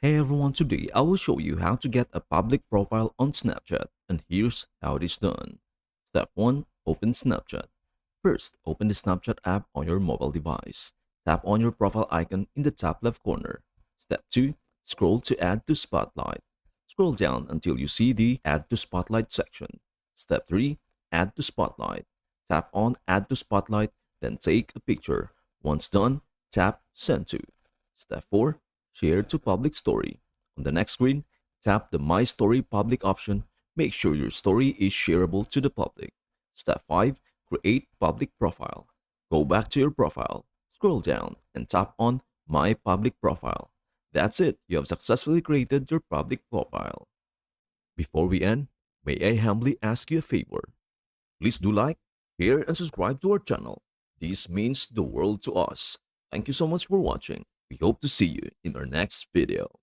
Hey everyone, today I will show you how to get a public profile on Snapchat, and here's how it is done. Step 1. Open Snapchat. First, open the Snapchat app on your mobile device. Tap on your profile icon in the top left corner. Step 2. Scroll to Add to Spotlight. Scroll down until you see the Add to Spotlight section. Step 3. Add to Spotlight. Tap on Add to Spotlight, then take a picture. Once done, tap Send to. Step 4. Share to Public Story. On the next screen, tap the My Story Public option. Make sure your story is shareable to the public. Step 5. Create Public Profile. Go back to your profile, scroll down, and tap on My Public Profile. That's it, you have successfully created your public profile. Before we end, may I humbly ask you a favor? Please do like, share, and subscribe to our channel. This means the world to us. Thank you so much for watching. We hope to see you in our next video.